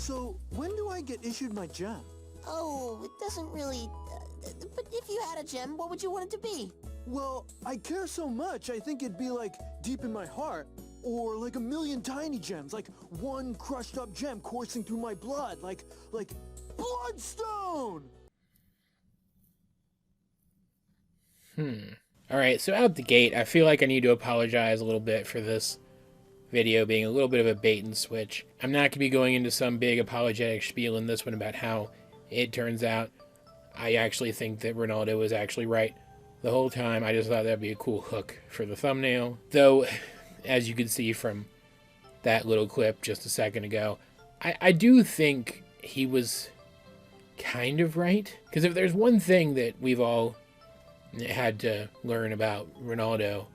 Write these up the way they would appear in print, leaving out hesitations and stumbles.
So, when do I get issued my gem? Oh, it doesn't really... but if you had a gem, what would you want it to be? Well, I care so much, I think it'd be like deep in my heart. Or like a million tiny gems, like one crushed up gem coursing through my blood, like bloodstone! Alright, so out the gate, I feel like I need to apologize a little bit for this video being a little bit of a bait and switch. I'm not going to be going into some big apologetic spiel in this one about how it turns out. I actually think that Ronaldo was actually right the whole time. I just thought that'd be a cool hook for the thumbnail. Though, as you can see from that little clip just a second ago, I do think he was kind of right. Because if there's one thing that we've all had to learn about Ronaldo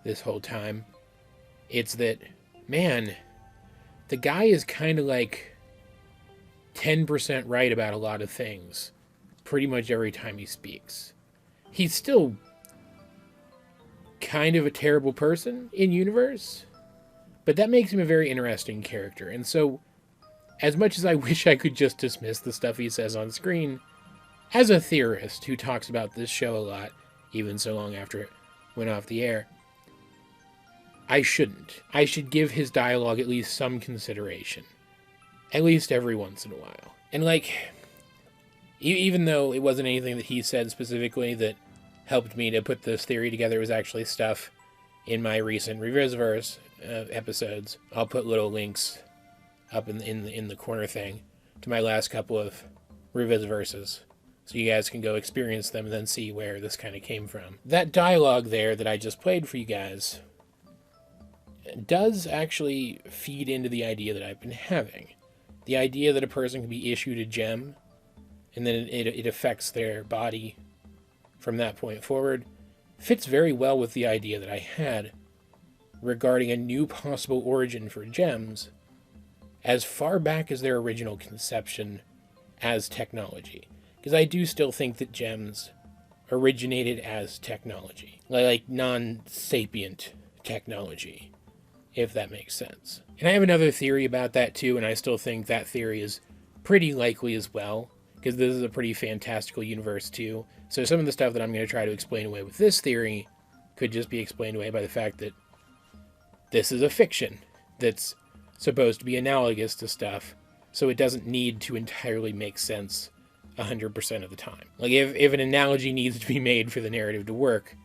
this whole time, it's that, man, the guy is kind of like 10% right about a lot of things pretty much every time he speaks. He's still kind of a terrible person in universe, but that makes him a very interesting character. And so, as much as I wish I could just dismiss the stuff he says on screen, as a theorist who talks about this show a lot, even so long after it went off the air, I shouldn't. I should give his dialogue at least some consideration. At least every once in a while. And like, even though it wasn't anything that he said specifically that helped me to put this theory together, it was actually stuff in my recent Revisverse episodes. I'll put little links up in the corner thing to my last couple of Revisverses, so you guys can go experience them and then see where this kind of came from. That dialogue there that I just played for you guys does actually feed into the idea that I've been having. The idea that a person can be issued a gem and then it affects their body from that point forward fits very well with the idea that I had regarding a new possible origin for gems as far back as their original conception as technology. Because I do still think that gems originated as technology, like non-sapient technology, if that makes sense. And I have another theory about that too, and I still think that theory is pretty likely as well, because this is a pretty fantastical universe too. So some of the stuff that I'm going to try to explain away with this theory could just be explained away by the fact that this is a fiction that's supposed to be analogous to stuff, so it doesn't need to entirely make sense 100% of the time. Like, if an analogy needs to be made for the narrative to work,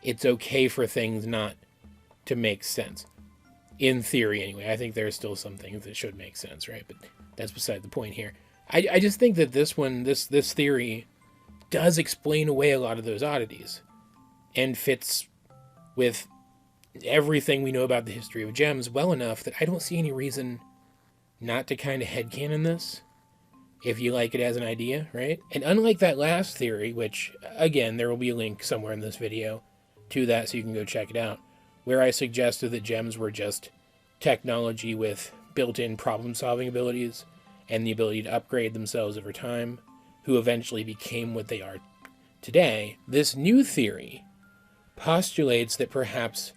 it's okay for things not to make sense. In theory, anyway. I think there are still some things that should make sense, right? But that's beside the point here. I just think that this theory does explain away a lot of those oddities and fits with everything we know about the history of gems well enough that I don't see any reason not to kind of headcanon this, if you like it as an idea, right? And unlike that last theory, which, again, there will be a link somewhere in this video to that so you can go check it out, where I suggested that gems were just technology with built-in problem-solving abilities and the ability to upgrade themselves over time, who eventually became what they are today, this new theory postulates that perhaps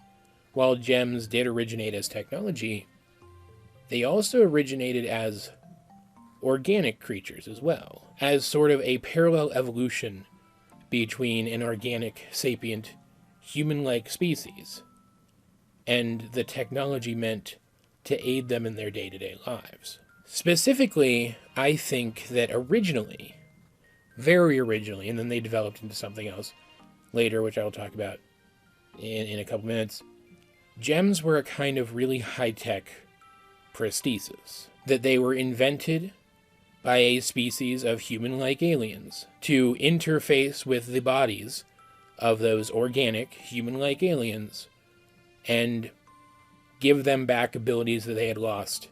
while gems did originate as technology, they also originated as organic creatures as well, as sort of a parallel evolution between an organic, sapient, human-like species and the technology meant to aid them in their day-to-day lives. Specifically, I think that originally, very originally, and then they developed into something else later, which I'll talk about in a couple minutes, gems were a kind of really high-tech prosthesis, that they were invented by a species of human-like aliens to interface with the bodies of those organic, human-like aliens and give them back abilities that they had lost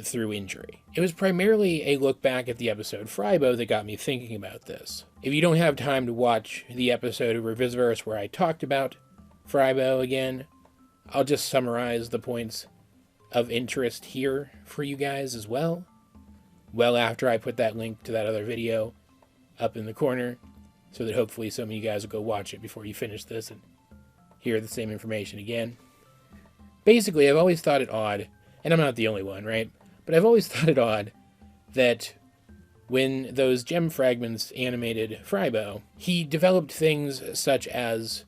through injury. It was primarily a look back at the episode Frybo that got me thinking about this. If you don't have time to watch the episode of Revisverse where I talked about Frybo again, I'll just summarize the points of interest here for you guys as well. Well after I put that link to that other video up in the corner, so that hopefully some of you guys will go watch it before you finish this and hear the same information again. Basically, I've always thought it odd, and I'm not the only one, right? But I've always thought it odd that when those gem fragments animated Frybo, he developed things such as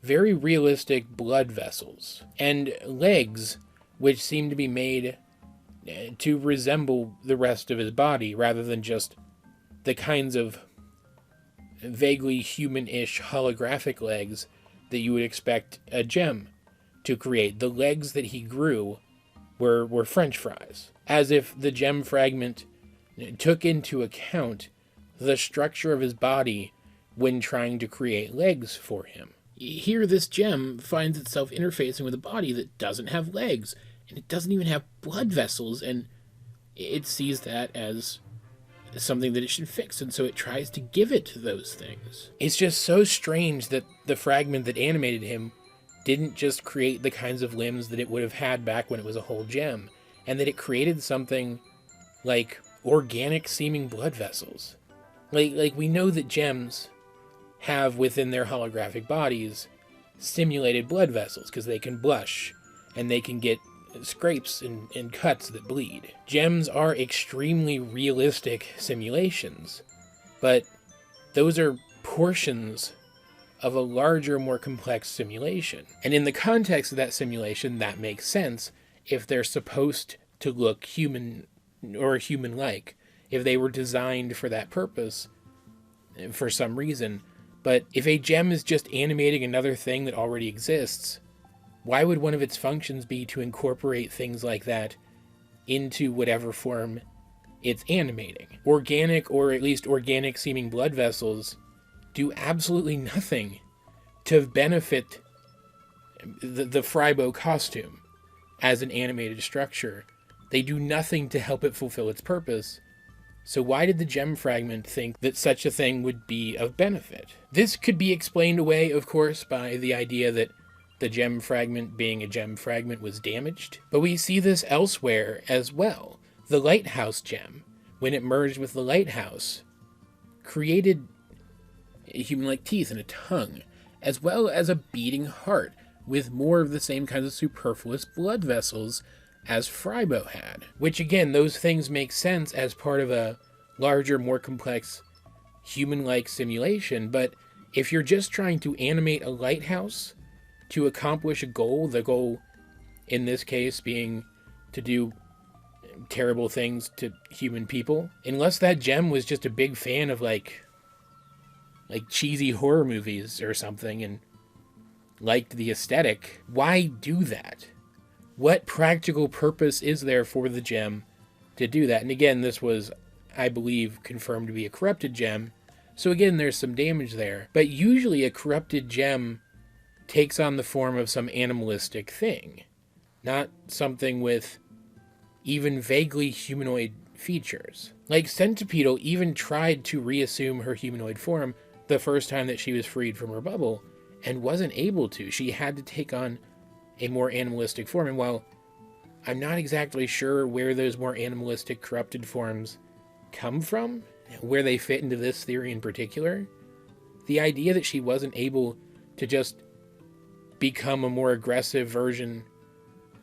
very realistic blood vessels and legs which seem to be made to resemble the rest of his body rather than just the kinds of vaguely human-ish holographic legs that you would expect a gem to create. The legs that he grew were French fries, as if the gem fragment took into account the structure of his body when trying to create legs for him. Here, this gem finds itself interfacing with a body that doesn't have legs, and it doesn't even have blood vessels, and it sees that as something that it should fix, and so it tries to give it those things. It's just so strange that the fragment that animated him didn't just create the kinds of limbs that it would have had back when it was a whole gem, and that it created something like organic-seeming blood vessels. Like we know that gems have within their holographic bodies simulated blood vessels because they can blush and they can get scrapes and cuts that bleed. Gems are extremely realistic simulations, but those are portions of a larger, more complex simulation. And in the context of that simulation, that makes sense if they're supposed to look human or human-like, if they were designed for that purpose for some reason. But if a gem is just animating another thing that already exists, why would one of its functions be to incorporate things like that into whatever form it's animating? Organic, or at least organic-seeming blood vessels do absolutely nothing to benefit the Frybo costume as an animated structure. They do nothing to help it fulfill its purpose. So why did the gem fragment think that such a thing would be of benefit? This could be explained away, of course, by the idea that the gem fragment being a gem fragment was damaged. But we see this elsewhere as well. The lighthouse gem, when it merged with the lighthouse, created human-like teeth and a tongue, as well as a beating heart, with more of the same kinds of superfluous blood vessels as Frybo had. Which again, those things make sense as part of a larger, more complex, human-like simulation, but if you're just trying to animate a lighthouse to accomplish a goal, the goal in this case being to do terrible things to human people, unless that gem was just a big fan of like cheesy horror movies or something and liked the aesthetic, why do that? What practical purpose is there for the gem to do that? And again, this was, I believe, confirmed to be a corrupted gem, so again, there's some damage there. But usually a corrupted gem takes on the form of some animalistic thing, not something with even vaguely humanoid features. Like Centipedal even tried to reassume her humanoid form the first time that she was freed from her bubble, and wasn't able to. She had to take on a more animalistic form, and while I'm not exactly sure where those more animalistic corrupted forms come from, where they fit into this theory in particular, the idea that she wasn't able to just become a more aggressive version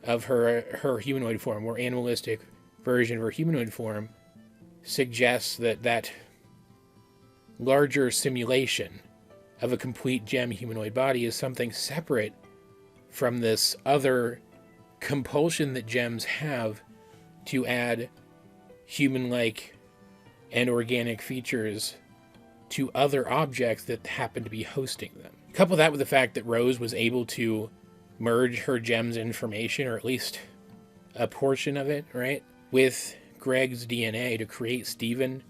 of her humanoid form, more animalistic version of her humanoid form, suggests that larger simulation of a complete gem humanoid body is something separate from this other compulsion that gems have to add human-like and organic features to other objects that happen to be hosting them. Couple that with the fact that Rose was able to merge her gem's information, or at least a portion of it, right, with Greg's DNA to create Steven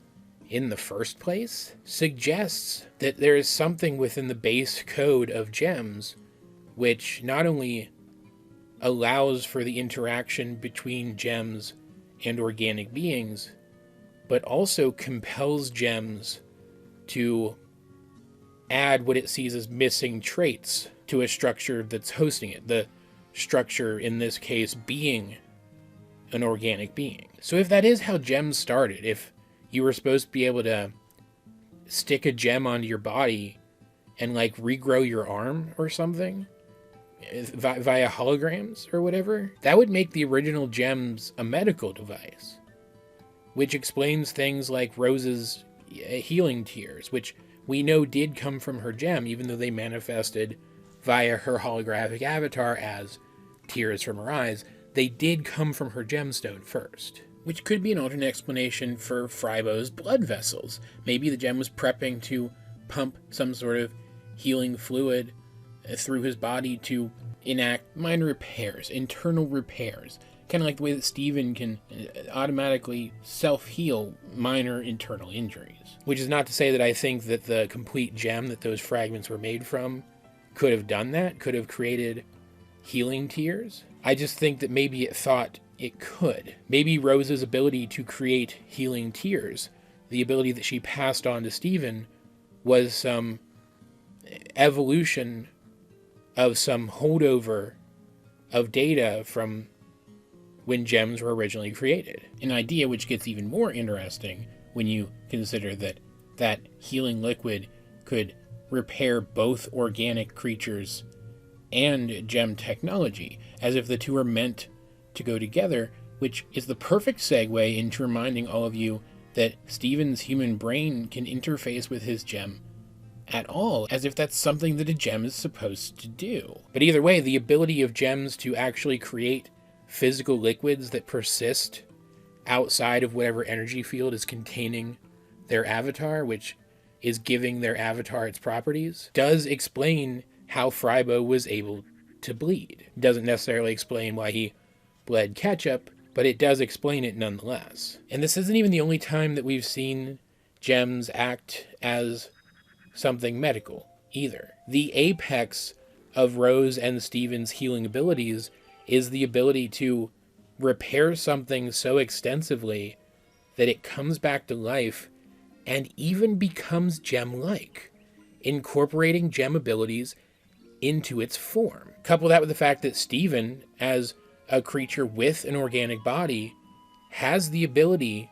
in the first place, suggests that there is something within the base code of gems which not only allows for the interaction between gems and organic beings, but also compels gems to add what it sees as missing traits to a structure that's hosting it. The structure, in this case, being an organic being. So if that is how gems started, if you were supposed to be able to stick a gem onto your body and like regrow your arm or something, via holograms or whatever, that would make the original gems a medical device, which explains things like Rose's healing tears, which we know did come from her gem, even though they manifested via her holographic avatar as tears from her eyes. They did come from her gemstone first, which could be an alternate explanation for Frybo's blood vessels. Maybe the gem was prepping to pump some sort of healing fluid through his body to enact minor repairs, internal repairs, kind of like the way that Steven can automatically self-heal minor internal injuries. Which is not to say that I think that the complete gem that those fragments were made from could have done that, could have created healing tears. I just think that maybe it thought it could. Maybe Rose's ability to create healing tears, the ability that she passed on to Steven, was some evolution of some holdover of data from when gems were originally created. An idea which gets even more interesting when you consider that that healing liquid could repair both organic creatures and gem technology, as if the two are meant to go together, which is the perfect segue into reminding all of you that Steven's human brain can interface with his gem at all, as if that's something that a gem is supposed to do. But either way, the ability of gems to actually create physical liquids that persist outside of whatever energy field is containing their avatar, which is giving their avatar its properties, does explain how Frybo was able to bleed. It doesn't necessarily explain why he bled ketchup, but it does explain it nonetheless. And this isn't even the only time that we've seen gems act as something medical, either. The apex of Rose and Steven's healing abilities is the ability to repair something so extensively that it comes back to life and even becomes gem-like, incorporating gem abilities into its form. Couple that with the fact that Steven, as a creature with an organic body, has the ability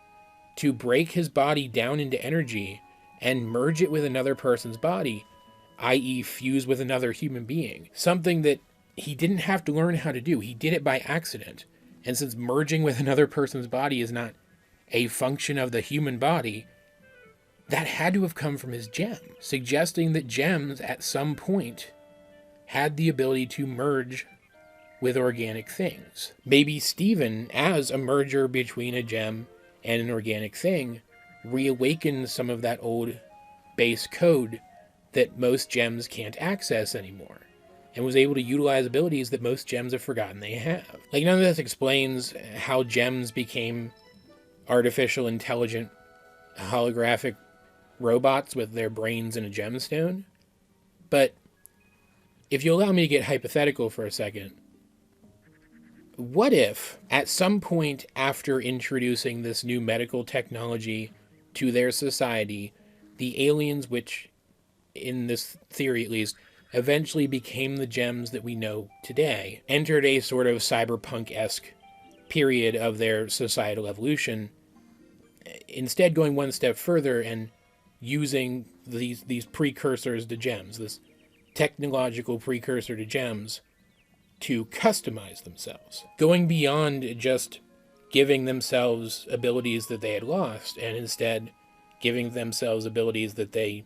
to break his body down into energy and merge it with another person's body, i.e. fuse with another human being. Something that he didn't have to learn how to do. He did it by accident. And since merging with another person's body is not a function of the human body, that had to have come from his gem, suggesting that gems at some point had the ability to merge with organic things. Maybe Steven, as a merger between a gem and an organic thing, reawakened some of that old base code that most gems can't access anymore, and was able to utilize abilities that most gems have forgotten they have. Like, none of this explains how gems became artificial, intelligent, holographic robots with their brains in a gemstone, but if you allow me to get hypothetical for a second, what if, at some point after introducing this new medical technology to their society, the aliens, which, in this theory at least, eventually became the gems that we know today, entered a sort of cyberpunk-esque period of their societal evolution, instead going one step further and using these precursors to gems, this technological precursor to gems, to customize themselves, going beyond just giving themselves abilities that they had lost, and instead giving themselves abilities that they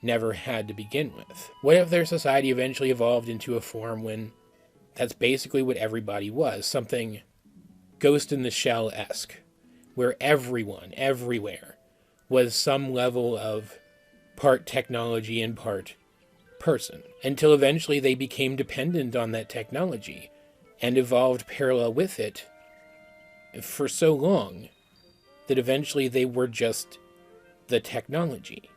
never had to begin with. What if their society eventually evolved into a form when that's basically what everybody was, something Ghost in the Shell-esque, where everyone, everywhere, was some level of part technology and part person, until eventually they became dependent on that technology and evolved parallel with it for so long that eventually they were just the technology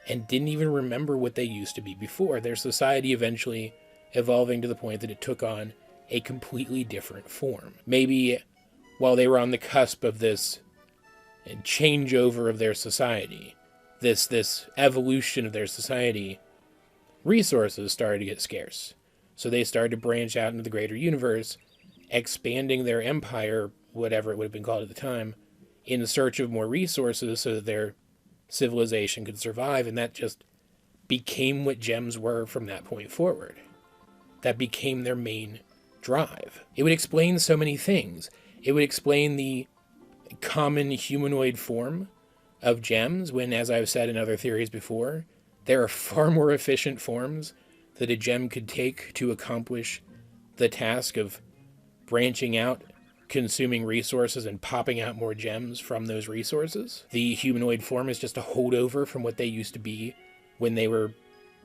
and didn't even remember what they used to be before, their society eventually evolving to the point that it took on a completely different form. Maybe while they were on the cusp of this changeover of their society, this evolution of their society, resources started to get scarce. So they started to branch out into the greater universe, expanding their empire, whatever it would have been called at the time, in search of more resources so that their civilization could survive, and that just became what gems were from that point forward. that became their main drive. It would explain so many things. It would explain the common humanoid form of gems when, as I've said in other theories before, there are far more efficient forms that a gem could take to accomplish the task of branching out, consuming resources, and popping out more gems from those resources. The humanoid form is just a holdover from what they used to be when they were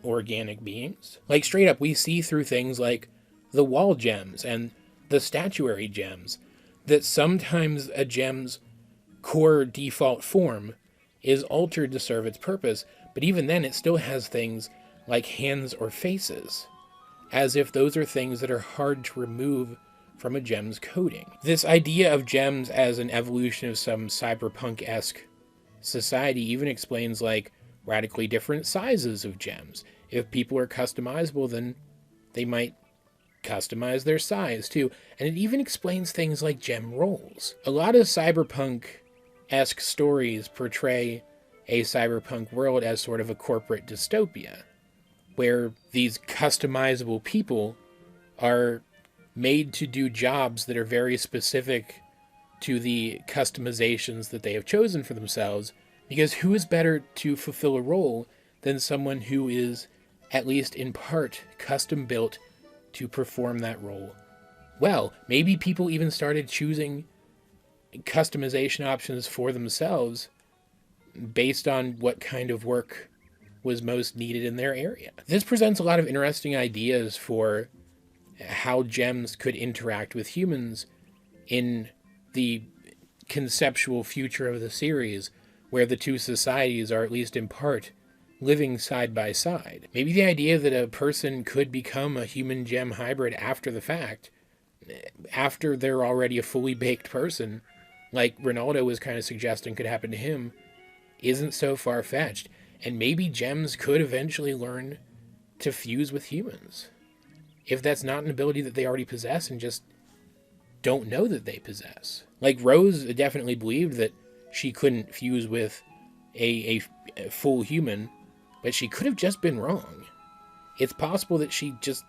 organic beings. Like, straight up, we see through things like the wall gems and the statuary gems that sometimes a gem's core default form is altered to serve its purpose, but even then it still has things like hands or faces, as if those are things that are hard to remove from a gem's coding. This idea of gems as an evolution of some cyberpunk-esque society even explains, like, radically different sizes of gems. If people are customizable, then they might customize their size too. And it even explains things like gem rolls. A lot of cyberpunk-esque stories portray a cyberpunk world as sort of a corporate dystopia, where these customizable people are made to do jobs that are very specific to the customizations that they have chosen for themselves, because who is better to fulfill a role than someone who is, at least in part, custom built to perform that role well. Maybe people even started choosing customization options for themselves based on what kind of work was most needed in their area. This presents a lot of interesting ideas for how gems could interact with humans in the conceptual future of the series, where the two societies are, at least in part, living side by side. Maybe the idea that a person could become a human gem hybrid after the fact, after they're already a fully baked person, like Ronaldo was kind of suggesting could happen to him, isn't so far-fetched. And maybe gems could eventually learn to fuse with humans, if that's not an ability that they already possess and just don't know that they possess. Like, Rose definitely believed that she couldn't fuse with a full human, but she could have just been wrong. It's possible that she just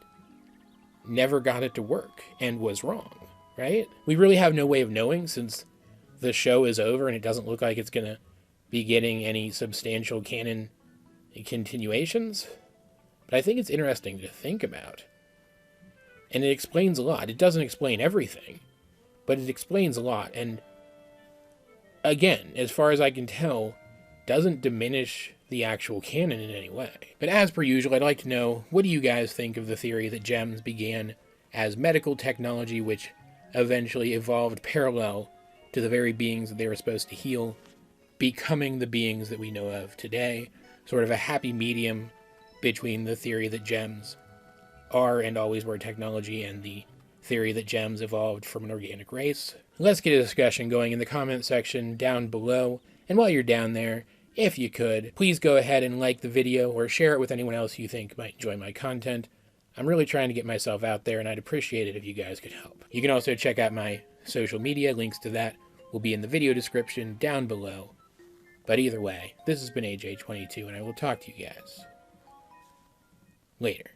never got it to work and was wrong, right? We really have no way of knowing, since the show is over and it doesn't look like it's going to be getting any substantial canon continuations. But I think it's interesting to think about. And it explains a lot. It doesn't explain everything, but it explains a lot. And again, as far as I can tell, doesn't diminish the actual canon in any way. But as per usual, I'd like to know, what do you guys think of the theory that gems began as medical technology, which eventually evolved parallel to the very beings that they were supposed to heal, becoming the beings that we know of today? Sort of a happy medium between the theory that gems are and always were technology and the theory that gems evolved from an organic race. Let's get a discussion going in the comment section down below. And while you're down there, if you could, please go ahead and like the video or share it with anyone else you think might enjoy my content. I'm really trying to get myself out there, and I'd appreciate it if you guys could help. You can also check out my social media. Links to that will be in the video description down below. But either way, this has been AJ22, and I will talk to you guys later.